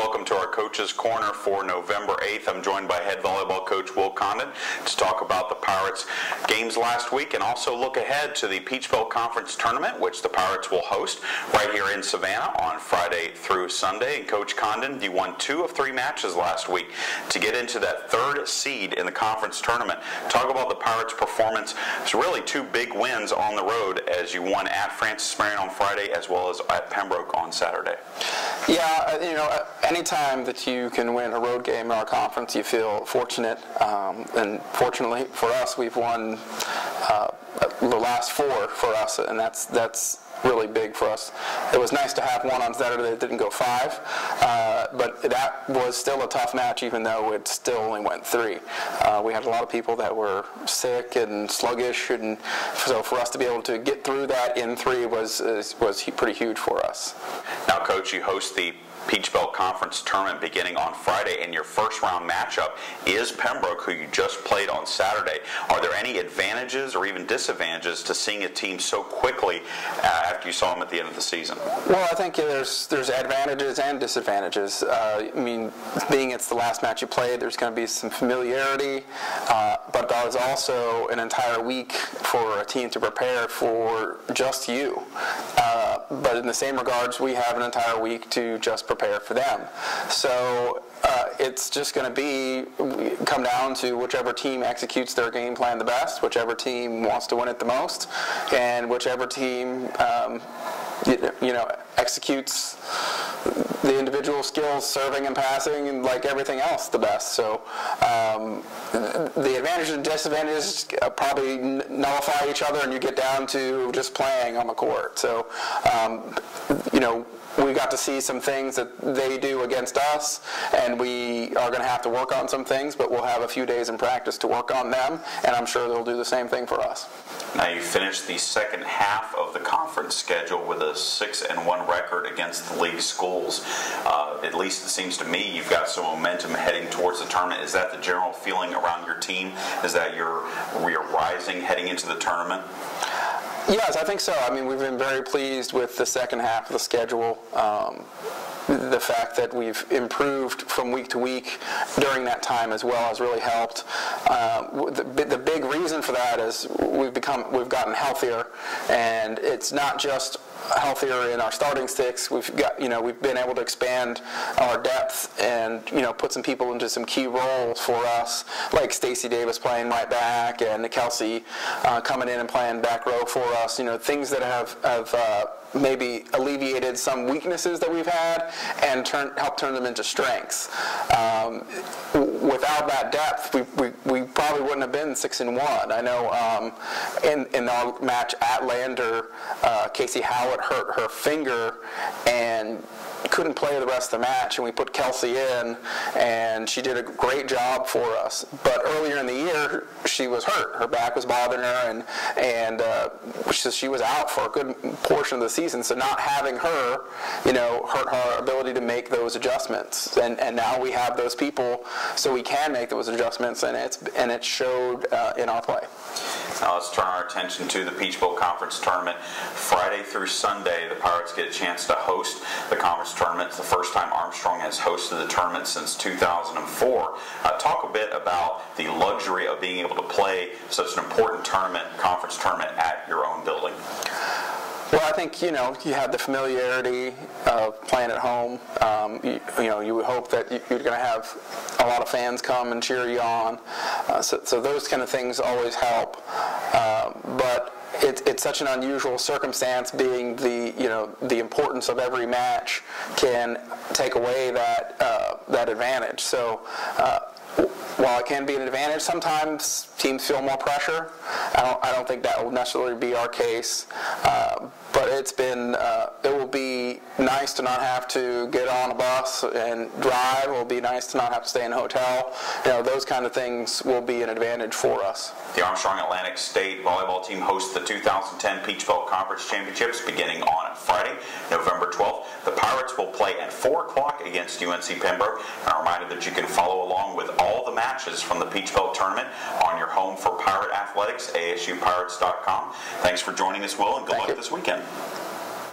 welcome to our Coach's Corner for November 8th. I'm joined by head volleyball coach Will Condon to talk about the Pirates' games last week and also look ahead to the Peach Belt Conference Tournament, which the Pirates will host right here in Savannah on Friday through Sunday. And Coach Condon, you won 2 of 3 matches last week to get into that 3rd seed in the conference tournament. Talk about the Pirates' performance. It's really 2 big wins on the road as you won at Francis Marion on Friday as well as at Pembroke on Saturday. Yeah, anytime that you can win a road game in our conference, you feel fortunate. And fortunately for us, we've won the last 4 for us, and that's really big for us. It was nice to have one on Saturday that didn't go 5, but that was still a tough match, even though it still only went 3. We had a lot of people that were sick and sluggish, and so for us to be able to get through that in 3 was pretty huge for us. Now, Coach, you host the Peach Belt Conference Tournament beginning on Friday, and your first round matchup is Pembroke, who you just played on Saturday. Are there any advantages or even disadvantages to seeing a team so quickly after you saw them at the end of the season? Well, I think there's advantages and disadvantages. I mean, being it's the last match you played, there's going to be some familiarity, but there's also an entire week for a team to prepare for just you. But in the same regards, we have an entire week to just prepare for them. So it's just going to come down to whichever team executes their game plan the best, whichever team wants to win it the most, and whichever team executes the individual skills, serving and passing, and like everything else, the best. So the advantages and disadvantages probably nullify each other, and you get down to just playing on the court. So we got to see some things that they do against us, and we are going to have to work on some things, but we'll have a few days in practice to work on them, and I'm sure they'll do the same thing for us. Now, you finished the second half of the conference schedule with a 6-1 record against the league schools. At least it seems to me you've got some momentum heading towards the tournament. Is that the general feeling around your team? Is that you're rising heading into the tournament? Yes, I think so. I mean, we've been very pleased with the second half of the schedule. The fact that we've improved from week to week during that time as well has really helped. The big reason for that is we've gotten healthier, and it's not just healthier in our starting six. We've been able to expand our depth and put some people into some key roles for us, like Stacey Davis playing right back and Kelsey coming in and playing back row for us. Things that have maybe alleviated some weaknesses that we've had and helped turn them into strengths. Without that depth, we probably wouldn't have been 6-1. I know in our match at Lander, Casey Howlett hurt her finger and couldn't play the rest of the match, and we put Kelsey in, and she did a great job for us. But earlier in the year, she was hurt. Her back was bothering her, and she was out for a good portion of the season. So not having her, hurt her ability to make those adjustments. And now we have those people, so we can make those adjustments, and it showed in our play. Now let's turn our attention to the Peach Bowl Conference Tournament. Friday through Sunday, the Pirates get a chance to host the conference tournament. It's the first time Armstrong has hosted the tournament since 2004. Talk a bit about the luxury of being able to play such an important conference tournament at your own building. Well, I think, you have the familiarity of playing at home. You would hope that you're going to have a lot of fans come and cheer you on. So those kind of things always help. But it's such an unusual circumstance, being the importance of every match can take away that advantage. So while it can be an advantage, sometimes teams feel more pressure. I don't think that will necessarily be our case. But it will be nice to not have to get on a bus and drive. It will be nice to not have to stay in a hotel. Those kind of things will be an advantage for us. The Armstrong Atlantic State volleyball team hosts the 2010 Peach Belt Conference Championships beginning on Friday, November 12th. The Pirates will play at 4 o'clock against UNC Pembroke. And I'm reminded that you can follow along with all the matches from the Peach Belt tournament on your home for Pirate Athletics, ASUPirates.com. Thanks for joining us, Will, and good luck this weekend.